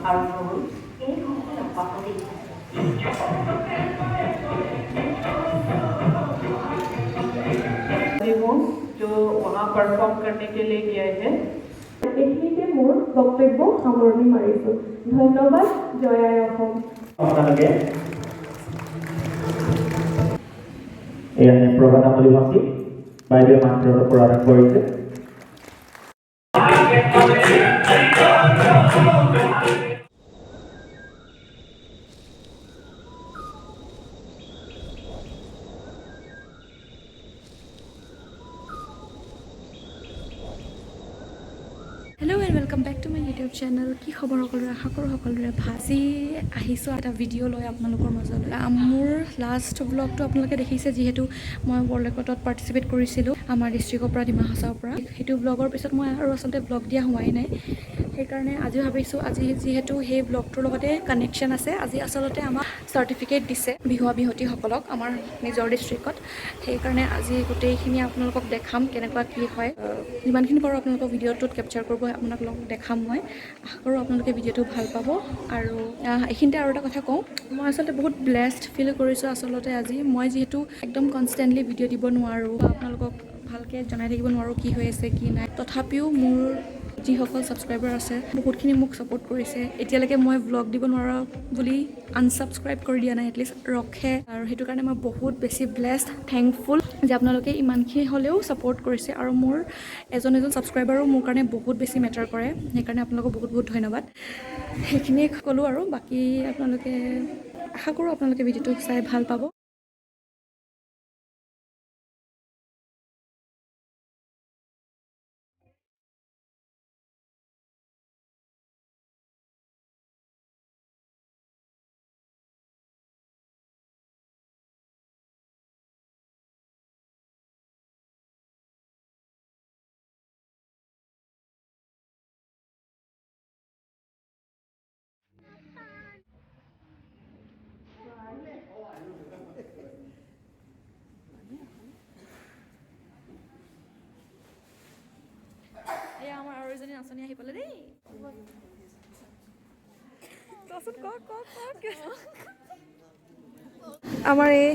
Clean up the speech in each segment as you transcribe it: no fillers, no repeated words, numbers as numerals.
आरम्भ হ'ল এই ঘৰখনৰ পাছতে जो वहाँ परफॉर्म करने के लिए गए हैं এইখিনিতে মোৰ বক্তব্য সামৰণি মাৰিছোঁ ধন্যবাদ জয় আই অসম আপোনালোকে এয়া প্ৰভাতামলী ভণ্টি বাইদেউ মাত্ৰ প্ৰদান কৰিছে hello' and welcome back to my YouTube channel কি খবৰ সকলোৰে আশা কৰোঁ সকলোৰে ভাল আজি আহিছোঁ এটা ভিডিঅ' লৈ আপোনালোকৰ মাজলৈ মোৰ লাষ্ট ব্লগটো আপোনালোকে দেখিছে যিহেতু মই ৱৰ্ল্ড ৰেকৰ্ডত পাৰ্টিচিপেট কৰিছিলোঁ আমাৰ ডিষ্ট্ৰিক্টৰ পৰা ডিমা হাছাওৰ পৰা সেইটো ব্লগৰ পিছত মই আৰু আচলতে ব্লগ দিয়া হোৱাই নাই সেইকাৰণে আজি ভাবিছোঁ আজি যিহেতু সেই ব্লগটোৰ লগতে কানেকশ্যন আছে আজি আচলতে আমাক চাৰ্টিফিকেট দিছে বিহুৱা বিহুৱতীসকলক আমাৰ নিজৰ ডিষ্ট্ৰিক্টত সেইকাৰণে আজি গোটেইখিনি আপোনালোকক দেখাম কেনেকুৱা কি হয় যিমানখিনি পাৰোঁ আপোনালোকক ভিডিঅ'টোত কেপচাৰ কৰিব আপোনালোকক দেখাম মই আশা কৰোঁ আপোনালোকে ভিডিঅ'টো ভাল পাব আৰু এইখিনিতে আৰু এটা কথা কওঁ মই আচলতে বহুত ব্লেছড ফিল কৰিছোঁ আচলতে আজি মই যিহেতু একদম কনষ্টেণ্টলি ভিডিঅ' দিব নোৱাৰোঁ বা আপোনালোকক ভালকৈ জনাই থাকিব নোৱাৰোঁ কি হৈ আছে কি নাই তথাপিও মোৰ যিসকল ছাবস্ক্ৰাইবাৰ আছে বহুতখিনি মোক ছাপোৰ্ট কৰিছে এতিয়ালৈকে মই ব্লগ দিব নোৱাৰা বুলি আনছাবস্ক্ৰাইব কৰি দিয়া নাই এটলিষ্ট ৰখে আৰু সেইটো কাৰণে মই বহুত বেছি ব্লেছড থেংকফুল যে আপোনালোকে ইমানখিনি হ'লেও ছাপোৰ্ট কৰিছে আৰু মোৰ এজন ছাবস্ক্ৰাইবাৰো মোৰ কাৰণে বহুত বেছি মেটাৰ কৰে সেইকাৰণে আপোনালোকক বহুত বহুত ধন্যবাদ সেইখিনিয়ে ক'লোঁ আৰু বাকী আপোনালোকে আশা কৰোঁ আপোনালোকে ভিডিঅ'টো চাই ভাল পাব এয়া আমাৰ আৰু এজনী নাচনী আহি পালে দেই আমাৰ এই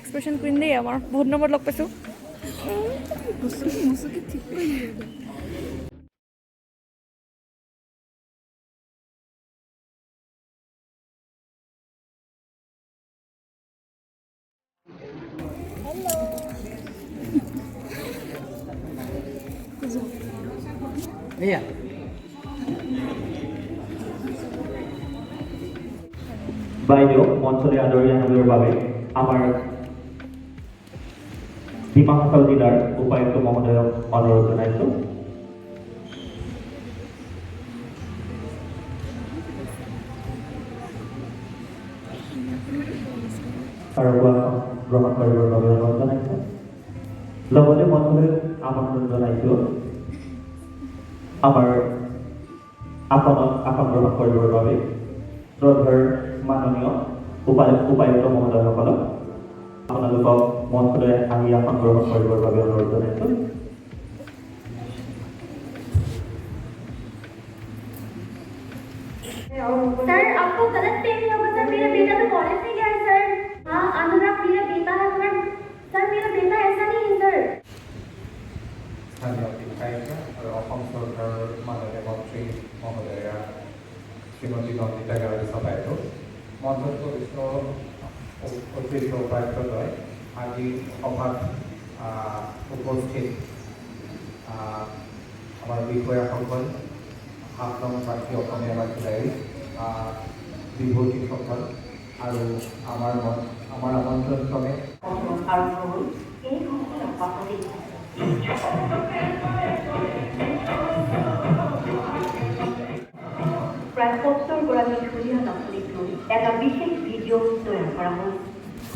এক্সপ্ৰেশ্যন কুইন দেই আমাৰ বহুত নম্বৰত লগ পাইছোঁ বাইদেউ মঞ্চলৈ আদৰি আনিবৰ বাবে আমাৰ ডিমা হাছাও জিলাৰ উপায়ুক্ত মহোদয়ক অনুৰোধ জনাইছোঁ আৰু গ্ৰহণ কৰিবৰ বাবে অনুৰোধ জনাইছোঁ লগতে মঞ্চলৈ আমন্ত্ৰণ জনাইছোঁ আমাৰ আসনত আসন গ্ৰহণ কৰিবৰ বাবে শ্ৰদ্ধাৰ মাননীয় উপায়ুক্ত মহোদয়সকলক আপোনালোকক মঞ্চলৈ আহি আসন গ্ৰহণ কৰিবৰ বাবে অনুৰোধ জনাইছোঁ सर आपको गलत फहमी होगा सर मेरा बेटा तो कॉलेज में गया है सर हाँ अनुराग मेरा बेटा है सर मेरा बेटा ऐसा नहीं है सर স্থানীয় বিধায়িকা আৰু অসম চৰকাৰৰ মাননীয় মন্ত্ৰী মহোদয়া শ্ৰীমতী নন্দিতা গাৰ্গী বাইদেউ মঞ্চত অতিৰিক্ত উপায়ুক্তদ্বয় আজি সভাত উপস্থিত আমাৰ বিষয়াসকল 7 নং প্ৰাৰ্থী অসমীয়া বাসিন্দাই বিভূতিসকল আৰু আমাৰ আমন্ত্ৰণক্ৰমে আৰম্ভ হ'ল এই ঘৰখনৰ পাছতে প্ৰায় ৭০গৰাকী ধুনীয়া নাচনীক লৈ এটা বিশেষ ভিডিঅ' তৈয়াৰ কৰা হ'ল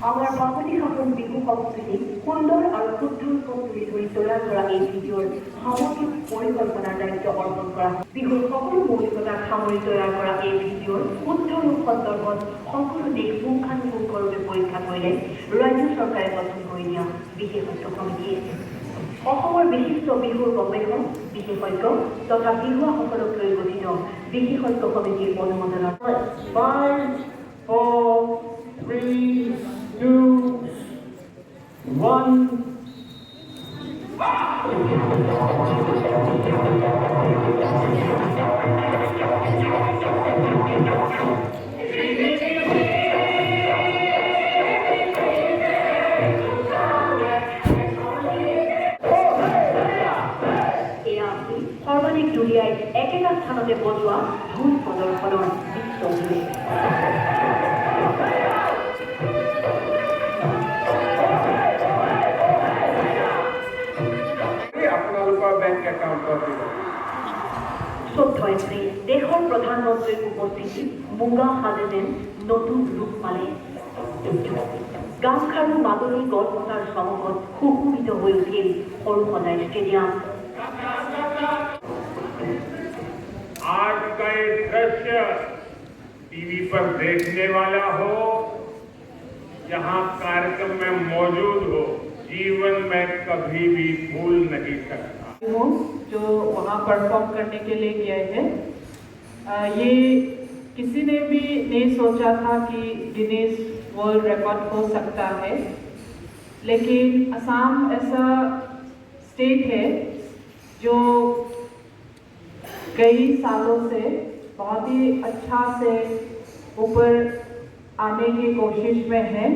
আমাৰ বাপতিসাহোন বিহু সংস্কৃতি সুন্দৰ আৰু শুদ্ধ ৰূপত তুলি ধৰি তৈয়াৰ কৰা এই ভিডিঅ'ৰ সামগ্ৰিক পৰিকল্পনাৰ দায়িত্ব অৰ্পণ কৰা বিহুৰ সকলো মৌলিকতাক সামৰি তৈয়াৰ কৰা এই ভিডিঅ'ৰ শুদ্ধ ৰূপ সন্দৰ্ভত সকলো দিশ পুংখানুপুংখৰূপে পৰীক্ষা কৰিলে ৰাজ্য চৰকাৰে গঠন কৰি দিয়া বিশেষজ্ঞ সমিতিয়ে অসমৰ বিশিষ্ট বিহুৰ গৱেষক বিশেষজ্ঞ তথা বিহুৱাসকলক লৈ গঠিত বিশেষজ্ঞ সমিতিৰ অনুমোদনত 5, 4, 3, 2, 1. সৰ্বাধিক দুলীয়াই একেটা স্থানতে বজোৱা ঢোল প্ৰদৰ্শনৰ বিশ্ব অভিলেখ আপোনালোকৰ বেংক একাউণ্টত দিব 14 এপ্ৰিল দেশৰ প্ৰধানমন্ত্ৰীৰ উপস্থিতিত মুগা সাজে যেন নতুন ৰূপ পালে গামখাৰু মাজুলী গড়পতাৰ চমকত সুশোভিত হৈ উঠিল সৰু সজাই ষ্টেডিয়াম आज का ये दृश्य टीवी पर देखने वाला हो, जहां कार्यक्रम में मौजूद हो, जीवन में कभी भी भूल नहीं सकता। जो वहाँ परफॉर्म करने के लिए गए हैं ये किसी ने भी नहीं सोचा था कि गिनीज वर्ल्ड रिकॉर्ड हो सकता है, लेकिन असम ऐसा स्टेट है जो कई सालों से बहुत ही अच्छा से ऊपर आने की कोशिश में है।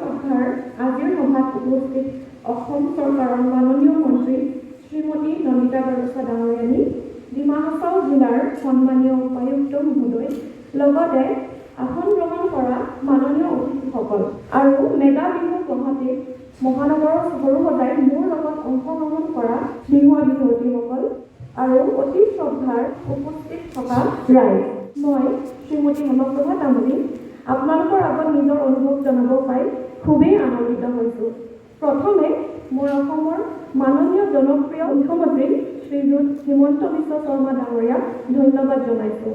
সভাৰ আজিৰ সভাত উপস্থিত অসম চৰকাৰৰ মাননীয় মন্ত্ৰী শ্ৰীমতী নমিতা বৰদলৈ ডাঙৰীয়ানী, ডিমা হাছাও জিলাৰ সন্মানীয় উপায়ুক্ত মহোদয়, লগতে আসন গ্ৰহণ কৰা মাননীয় অতিথিসকল আৰু মেগা বিহু গুৱাহাটী মহানগৰৰ সৰু সজাই মোৰ লগত অংশগ্ৰহণ কৰা বিহুৱা বিহুৱতীসকল আৰু অতি শ্ৰদ্ধাৰ উপস্থিত থকা ৰাইজ, মই শ্ৰীমতী হেমপ্ৰভা তামুলী আপোনালোকৰ আগত নিজৰ অনুভৱ জনাব পাই খুবেই আনন্দিত হৈছোঁ। প্ৰথমে মই অসমৰ মাননীয় জনপ্ৰিয় মুখ্যমন্ত্ৰী শ্ৰীযুত হিমন্ত বিশ্ব শৰ্মা ডাঙৰীয়াক ধন্যবাদ জনাইছোঁ।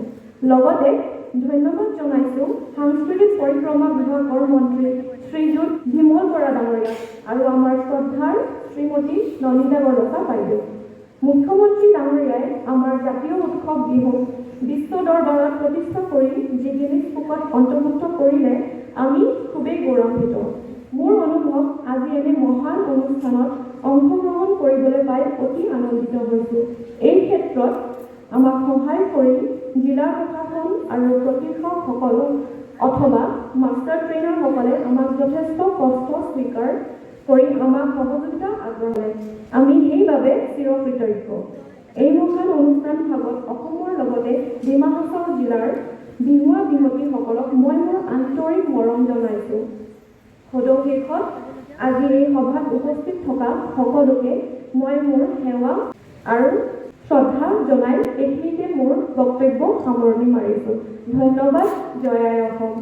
লগতে ধন্যবাদ জনাইছোঁ সাংস্কৃতিক পৰিক্ৰমা বিভাগৰ মন্ত্ৰী শ্ৰীযুত বিমল বৰা ডাঙৰীয়াক আৰু আমাৰ শ্ৰদ্ধাৰ শ্ৰীমতী নলিতা বৰদলৈ বাইদেউ। মুখ্যমন্ত্ৰী ডাঙৰীয়াই আমাৰ জাতীয় উৎসৱ বিহু বিশ্ব দৰবাৰত প্ৰতিষ্ঠা কৰি যি গিনিজ বুকত অন্তৰ্ভুক্ত কৰিলে আমি খুবেই গৌৰৱান্বিত। মোৰ অনুভৱ আজি এনে মহান অনুষ্ঠানত অংশগ্ৰহণ কৰিবলৈ পাই অতি আনন্দিত হৈছোঁ। এই ক্ষেত্ৰত আমাক সহায় কৰি জিলা প্ৰশাসন আৰু প্ৰশিক্ষকসকল অথবা মাষ্টাৰ ট্ৰেইনাৰসকলে আমাক যথেষ্ট কষ্ট স্বীকাৰ কৰি আমাক সহযোগিতা আগবঢ়ালে। আমি সেইবাবে চিৰকৃতজ্ঞ। এই মহান অনুষ্ঠান ভাগত অসমৰ লগতে ডিমা হাছাও জিলাৰ বিহুৱা বিহুৱতীসকলক মই মোৰ আন্তৰিক মৰম জনাইছোঁ। সদশেষত আজি এই সভাত উপস্থিত থকা সকলোকে মই মোৰ সেৱা আৰু শ্ৰদ্ধা জনাই এইখিনিতে মোৰ বক্তব্য সামৰণি মাৰিছোঁ। ধন্যবাদ। জয় আই অসম।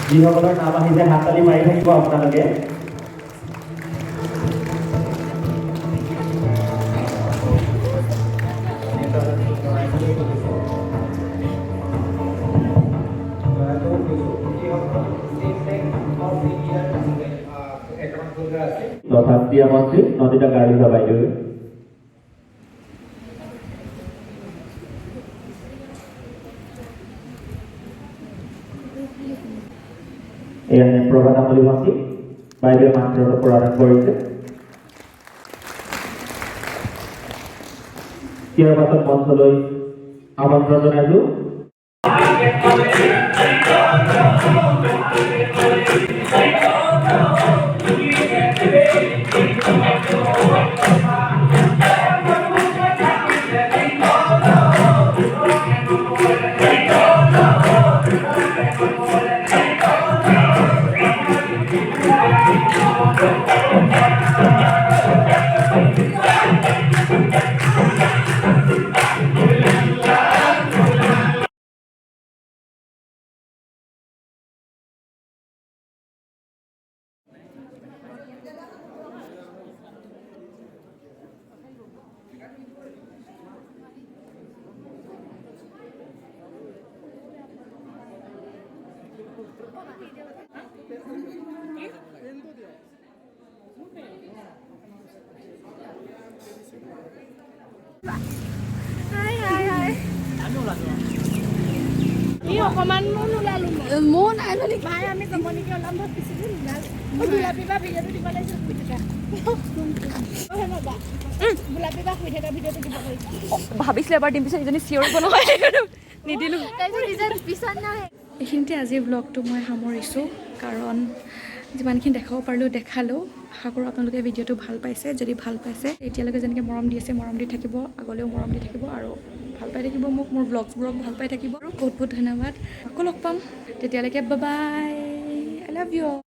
যিসকলৰ নাম আহিছে হাততালি মাৰি থাকিব আপোনালোকে। তথা ক্ৰীড়া মন্ত্ৰী নন্দিতা গাৰ্লিকা বাইদেউ। এয়া প্ৰভা তামুলী ভণ্টি বাইদেৱে মাত্ৰ প্ৰদান কৰিছে। ইয়াৰ পাছত মঞ্চলৈ আমন্ত্ৰণ জনাইছোঁ মোৰ নাই বুলি ভাই আমি জমনিকে ওলাম ভাবিছিলোঁ গোলাপী বা ভিডিঅ'টো দিব লাগিছিল শুই থকা গোলাপী বা শুই থকা ভিডিঅ'টো দিব লাগিছিল ভাবিছিলোঁ এবাৰ দিম পিছত ইজনী চিঞৰিব নহয় নিদিলোঁ এইখিনিতে আজিৰ ব্লগটো মই সামৰিছোঁ কাৰণ যিমানখিনি দেখাব পাৰিলোঁ দেখালোঁ আশা কৰোঁ আপোনালোকে ভিডিঅ'টো ভাল পাইছে যদি ভাল পাইছে এতিয়ালৈকে যেনেকৈ মৰম দি আছে মৰম দি থাকিব আগলৈও মৰম দি থাকিব আৰু ভাল পাই থাকিব মোক মোৰ ব্লগছবোৰক ভাল পাই থাকিব আৰু বহুত বহুত ধন্যবাদ আকৌ লগ পাম তেতিয়ালৈকে bye bye I love you